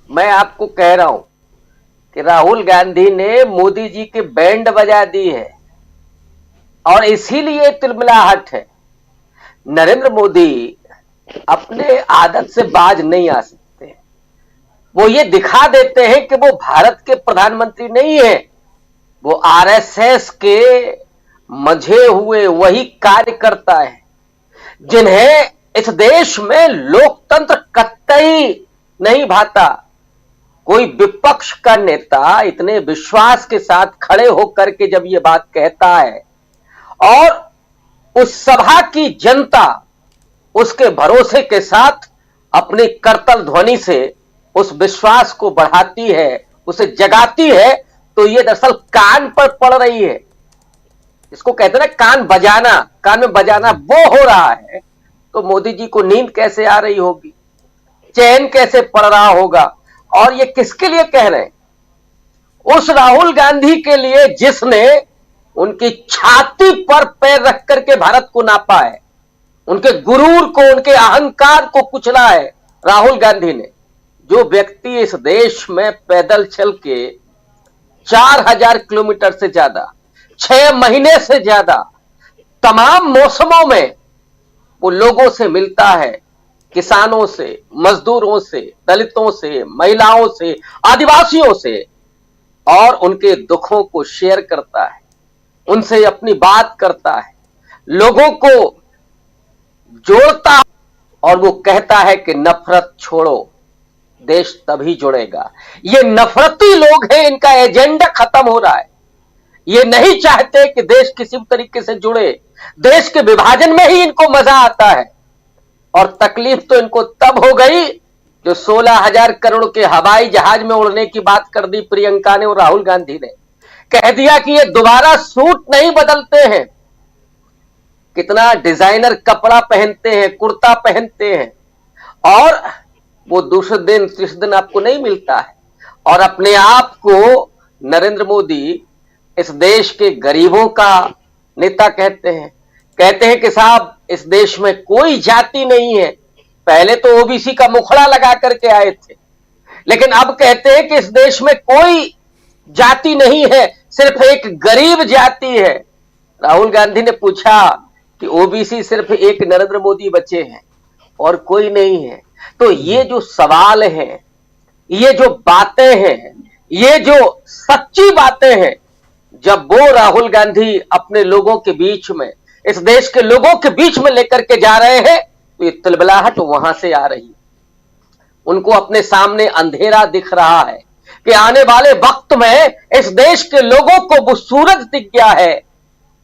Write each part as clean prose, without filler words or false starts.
मैं आपको कह रहा हूं कि राहुल गांधी ने मोदी जी के बैंड बजा दी है और इसीलिए तिलमिलाहट है। नरेंद्र मोदी अपने आदत से बाज नहीं आ सकते। वो ये दिखा देते हैं कि वो भारत के प्रधानमंत्री नहीं है, वो आरएसएस के मंझे हुए वही कार्यकर्ता है जिन्हें इस देश में लोकतंत्र कतई नहीं भाता। कोई विपक्ष का नेता इतने विश्वास के साथ खड़े होकर के जब ये बात कहता है और उस सभा की जनता उसके भरोसे के साथ अपनी करतल ध्वनि से उस विश्वास को बढ़ाती है, उसे जगाती है, तो ये दरअसल कान पर पड़ रही है। इसको कहते हैं ना कान बजाना, कान में बजाना वो हो रहा है। तो मोदी जी को नींद कैसे आ रही होगी, चैन कैसे पड़ रहा होगा। और ये किसके लिए कह रहे हैं? उस राहुल गांधी के लिए जिसने उनकी छाती पर पैर रख करके भारत को नापा है, उनके गुरूर को, उनके अहंकार को कुचला है। राहुल गांधी ने, जो व्यक्ति इस देश में पैदल चल के 4000 किलोमीटर से ज्यादा, 6 महीने से ज्यादा तमाम मौसमों में वो लोगों से मिलता है, किसानों से, मजदूरों से, दलितों से, महिलाओं से, आदिवासियों से, और उनके दुखों को शेयर करता है, उनसे अपनी बात करता है, लोगों को जोड़ता है और वो कहता है कि नफरत छोड़ो, देश तभी जुड़ेगा। ये नफरती लोग हैं, इनका एजेंडा खत्म हो रहा है। ये नहीं चाहते कि देश किसी तरीके से जुड़े। देश के विभाजन में ही इनको मजा आता है। और तकलीफ तो इनको तब हो गई जो 16,000 करोड़ के हवाई जहाज में उड़ने की बात कर दी प्रियंका ने और राहुल गांधी ने। कह दिया कि ये दोबारा सूट नहीं बदलते हैं। कितना डिजाइनर कपड़ा पहनते हैं, कुर्ता पहनते हैं, और वो दूसरे दिन तीसरे दिन आपको नहीं मिलता है। और अपने आप को नरेंद्र मोदी इस देश के गरीबों का नेता कहते हैं कि साहब इस देश में कोई जाति नहीं है। पहले तो ओबीसी का मुखड़ा लगा करके आए थे, लेकिन अब कहते हैं कि इस देश में कोई जाति नहीं है, सिर्फ एक गरीब जाति है। राहुल गांधी ने पूछा कि ओबीसी सिर्फ एक नरेंद्र मोदी बचे हैं और कोई नहीं है। तो ये जो सवाल हैं, ये जो बातें हैं, ये जो सच्ची बातें हैं, जब वो राहुल गांधी अपने लोगों के बीच में, इस देश के लोगों के बीच में लेकर के जा रहे हैं, तो ये तिलबिलाहट वहां से आ रही है। उनको अपने सामने अंधेरा दिख रहा है कि आने वाले वक्त में इस देश के लोगों को वो सूरज दिख गया है,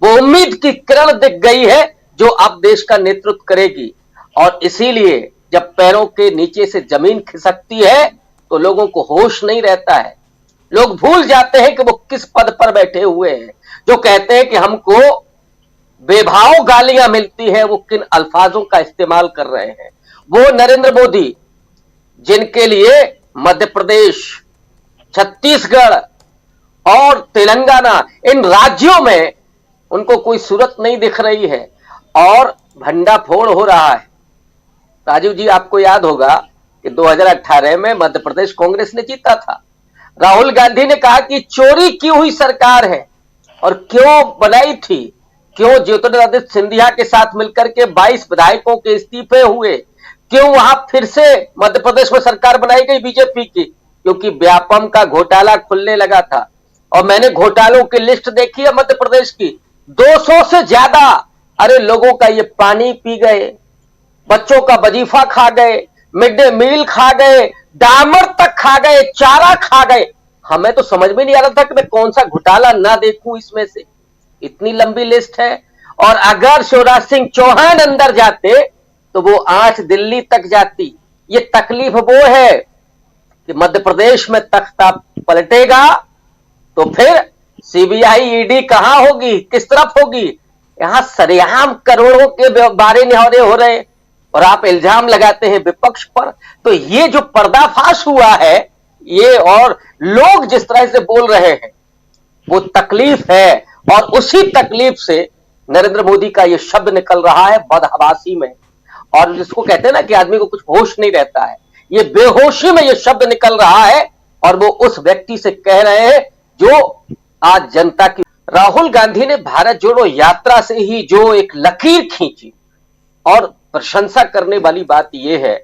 वो उम्मीद की किरण दिख गई है जो अब देश का नेतृत्व करेगी। और इसीलिए जब पैरों के नीचे से जमीन खिसकती है तो लोगों को होश नहीं रहता है। लोग भूल जाते हैं कि वो किस पद पर बैठे हुए हैं। जो कहते हैं कि हमको बेभाव गालियां मिलती है, वो किन अल्फाजों का इस्तेमाल कर रहे हैं। वो नरेंद्र मोदी जिनके लिए मध्य प्रदेश, छत्तीसगढ़ और तेलंगाना, इन राज्यों में उनको कोई सूरत नहीं दिख रही है और भंडाफोड़ हो रहा है। राजीव जी, आपको याद होगा कि 2018 में मध्य प्रदेश कांग्रेस ने जीता था। राहुल गांधी ने कहा कि चोरी की हुई सरकार है, और क्यों बनाई थी, क्यों ज्योतिरादित्य सिंधिया के साथ मिलकर के 22 विधायकों के इस्तीफे हुए, क्यों वहां फिर से मध्य प्रदेश में सरकार बनाई गई बीजेपी की? क्योंकि व्यापम का घोटाला खुलने लगा था। और मैंने घोटालों की लिस्ट देखी है मध्य प्रदेश की, 200 से ज्यादा। अरे लोगों का ये पानी पी गए, बच्चों का वजीफा खा गए, मिड डे मील खा गए, डामर तक खा गए, चारा खा गए। हमें तो समझ में नहीं आ रहा था कि मैं कौन सा घोटाला ना देखूं इसमें से। इतनी लंबी लिस्ट है। और अगर शिवराज सिंह चौहान अंदर जाते तो वो आंच दिल्ली तक जाती। ये तकलीफ वो है कि मध्य प्रदेश में तख्ता पलटेगा तो फिर सीबीआई, ईडी कहां होगी, किस तरफ होगी? यहां सरेआम करोड़ों के बारे न्यौरे हो रहे और आप इल्जाम लगाते हैं विपक्ष पर। तो ये जो पर्दाफाश हुआ है, ये और लोग जिस तरह से बोल रहे हैं, वो तकलीफ है। और उसी तकलीफ से नरेंद्र मोदी का ये शब्द निकल रहा है बदहवासी में। और जिसको कहते हैं ना कि आदमी को कुछ होश नहीं रहता है, ये बेहोशी में ये शब्द निकल रहा है और वो उस व्यक्ति से कह रहे हैं जो आज जनता की। राहुल गांधी ने भारत जोड़ो यात्रा से ही जो एक लकीर खींची, और प्रशंसा करने वाली बात यह है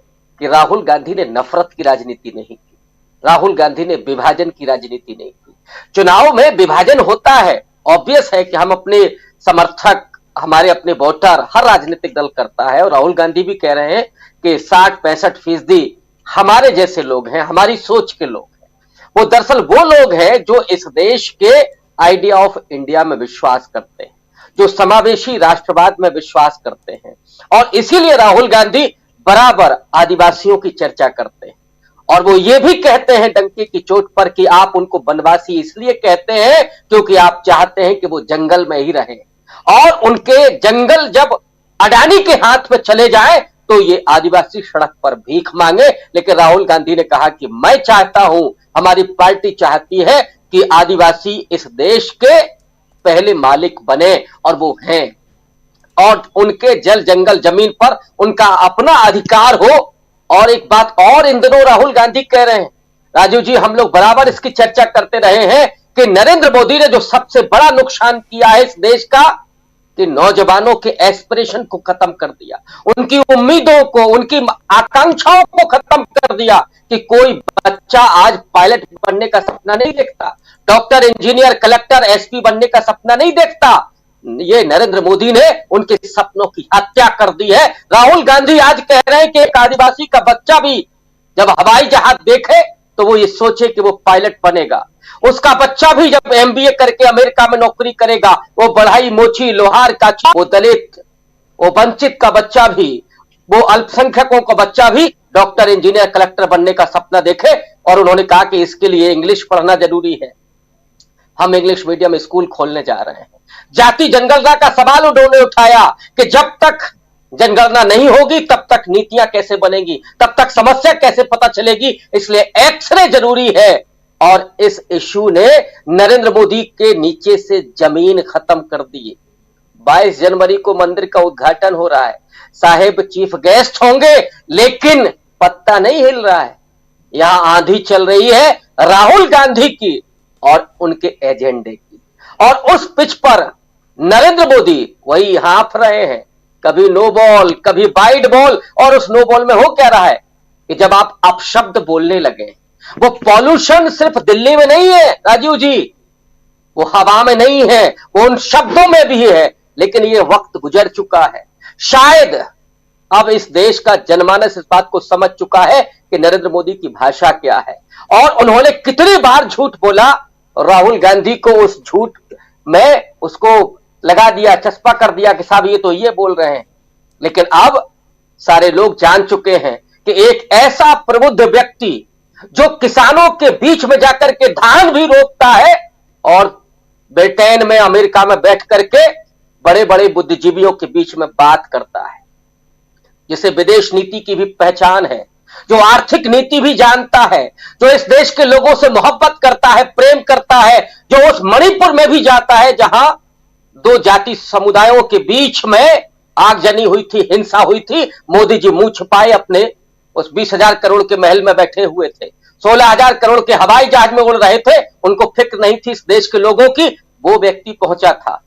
कि राहुल गांधी ने नफरत की राजनीति नहीं की, राहुल गांधी ने विभाजन की राजनीति नहीं की। चुनाव में विभाजन होता है, ऑब्वियस है कि हम अपने समर्थक, हमारे अपने वोटर, हर राजनीतिक दल करता है, और राहुल गांधी भी कह रहे हैं कि 60-65% हमारे जैसे लोग हैं, हमारी सोच के लोग हैं। वो दरअसल वो लोग हैं जो इस देश के आइडिया ऑफ इंडिया में विश्वास करते हैं, जो समावेशी राष्ट्रवाद में विश्वास करते हैं, और इसीलिए राहुल गांधी बराबर आदिवासियों की चर्चा करते हैं। और वो ये भी कहते हैं डंके की चोट पर कि आप उनको वनवासी इसलिए कहते हैं क्योंकि आप चाहते हैं कि वो जंगल में ही रहें, और उनके जंगल जब अडानी के हाथ में चले जाए तो ये आदिवासी सड़क पर भीख मांगे। लेकिन राहुल गांधी ने कहा कि मैं चाहता हूं, हमारी पार्टी चाहती है कि आदिवासी इस देश के पहले मालिक बने, और वो हैं, और उनके जल जंगल जमीन पर उनका अपना अधिकार हो। और एक बात और इन दिनों राहुल गांधी कह रहे हैं, राजू जी, हम लोग बराबर इसकी चर्चा करते रहे हैं कि नरेंद्र मोदी ने जो सबसे बड़ा नुकसान किया है इस देश का, कि नौजवानों के एस्पिरेशन को खत्म कर दिया, उनकी उम्मीदों को, उनकी आकांक्षाओं को खत्म कर दिया। कि कोई बच्चा आज पायलट बनने का सपना नहीं देखता, डॉक्टर, इंजीनियर, कलेक्टर, एसपी बनने का सपना नहीं देखता। ये नरेंद्र मोदी ने उनके सपनों की हत्या कर दी है। राहुल गांधी आज कह रहे हैं कि एक आदिवासी का बच्चा भी जब हवाई जहाज देखे तो वो ये सोचे कि वो पायलट बनेगा, उसका बच्चा भी जब एमबीए करके अमेरिका में नौकरी करेगा, वो बढ़ाई मोची लोहार का, वो दलित, वो वंचित का बच्चा भी, वो अल्पसंख्यकों का बच्चा भी डॉक्टर, इंजीनियर, कलेक्टर बनने का सपना देखे। और उन्होंने कहा कि इसके लिए इंग्लिश पढ़ना जरूरी है, हम इंग्लिश मीडियम स्कूल खोलने जा रहे हैं। जाति जनगणना का सवाल उन्होंने उठाया कि जब तक जनगणना नहीं होगी तब तक नीतियां कैसे बनेगी, तब तक समस्या कैसे पता चलेगी, इसलिए एक्सरे जरूरी है। और इस इश्यू ने नरेंद्र मोदी के नीचे से जमीन खत्म कर दी। 22 जनवरी को मंदिर का उद्घाटन हो रहा है, साहेब चीफ गेस्ट होंगे, लेकिन पत्ता नहीं हिल रहा है। यहां आंधी चल रही है राहुल गांधी की और उनके एजेंडे की, और उस पिच पर नरेंद्र मोदी वही हाँफ रहे हैं, कभी नो बॉल, कभी वाइड बॉल। और उस नो बॉल में हो क्या रहा है कि जब आप अपशब्द बोलने लगे, वो पॉल्यूशन सिर्फ दिल्ली में नहीं है राजीव जी, वो हवा में नहीं है, वो उन शब्दों में भी है। लेकिन ये वक्त गुजर चुका है, शायद अब इस देश का जनमानस इस बात को समझ चुका है कि नरेंद्र मोदी की भाषा क्या है, और उन्होंने कितनी बार झूठ बोला। राहुल गांधी को उस झूठ में उसको लगा दिया, चस्पा कर दिया कि साहब ये तो ये बोल रहे हैं। लेकिन अब सारे लोग जान चुके हैं कि एक ऐसा प्रबुद्ध व्यक्ति जो किसानों के बीच में जाकर के धान भी रोकता है, और ब्रिटेन में, अमेरिका में बैठ करके बड़े बड़े बुद्धिजीवियों के बीच में बात करता है, जिसे विदेश नीति की भी पहचान है, जो आर्थिक नीति भी जानता है, जो इस देश के लोगों से मोहब्बत करता है, प्रेम करता है, जो उस मणिपुर में भी जाता है जहां 2 जाति समुदायों के बीच में आगजनी हुई थी, हिंसा हुई थी। मोदी जी मुंह छुपाए अपने उस 20,000 करोड़ के महल में बैठे हुए थे, 16,000 करोड़ के हवाई जहाज में उड़ रहे थे, उनको फिक्र नहीं थी इस देश के लोगों की। वो व्यक्ति पहुंचा था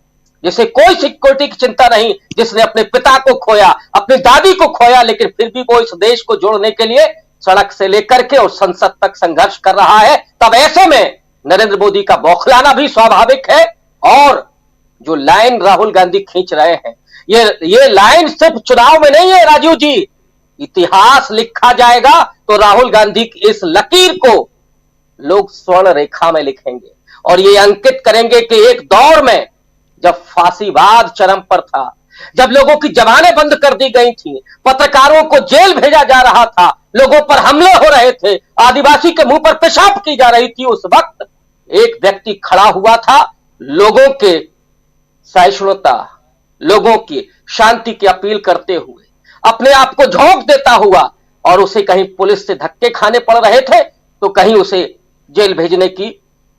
जिसे कोई सिक्योरिटी की चिंता नहीं, जिसने अपने पिता को खोया, अपनी दादी को खोया, लेकिन फिर भी वो इस देश को जोड़ने के लिए सड़क से लेकर के और संसद तक संघर्ष कर रहा है। तब ऐसे में नरेंद्र मोदी का बौखलाना भी स्वाभाविक है। और जो लाइन राहुल गांधी खींच रहे हैं, ये लाइन सिर्फ चुनाव में नहीं है राजीव जी, इतिहास लिखा जाएगा तो राहुल गांधी की इस लकीर को लोग स्वर्ण रेखा में लिखेंगे, और ये अंकित करेंगे कि एक दौर में जब फांसीवाद चरम पर था, जब लोगों की जबानें बंद कर दी गई थी, पत्रकारों को जेल भेजा जा रहा था, लोगों पर हमले हो रहे थे, आदिवासी के मुंह पर पेशाब की जा रही थी, उस वक्त एक व्यक्ति खड़ा हुआ था, लोगों के सहिष्णुता, लोगों की शांति की अपील करते हुए, अपने आप को झोंक देता हुआ, और उसे कहीं पुलिस से धक्के खाने पड़ रहे थे तो कहीं उसे जेल भेजने की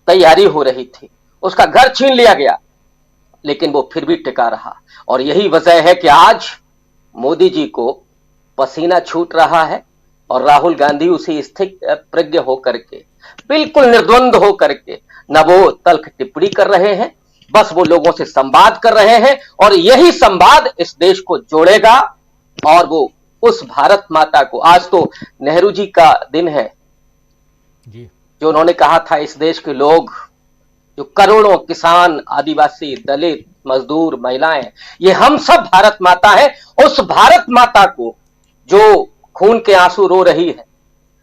तैयारी हो रही थी, उसका घर छीन लिया गया, लेकिन वो फिर भी टिका रहा। और यही वजह है कि आज मोदी जी को पसीना छूट रहा है, और राहुल गांधी उसी स्थित प्रज्ञ होकर के, बिल्कुल निर्द्वंद होकर के न वो तल्ख टिप्पणी कर रहे हैं, बस वो लोगों से संवाद कर रहे हैं, और यही संवाद इस देश को जोड़ेगा। और वो उस भारत माता को, आज तो नेहरू जी का दिन है जी, जो उन्होंने कहा था इस देश के लोग, जो करोड़ों किसान, आदिवासी, दलित, मजदूर, महिलाएं, ये हम सब भारत माता है। उस भारत माता को जो खून के आंसू रो रही है,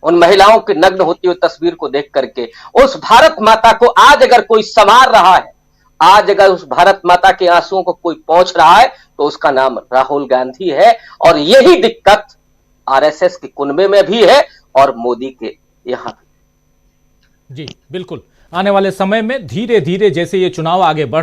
उन महिलाओं के नग्न होती हुई तस्वीर को देख करके, उस भारत माता को आज अगर कोई संवार रहा है, आज अगर उस भारत माता के आंसुओं को कोई पहुंच रहा है, तो उसका नाम राहुल गांधी है। और यही दिक्कत आरएसएस के कुनबे में भी है और मोदी के यहां भी। जी बिल्कुल। आने वाले समय में धीरे धीरे जैसे ये चुनाव आगे बढ़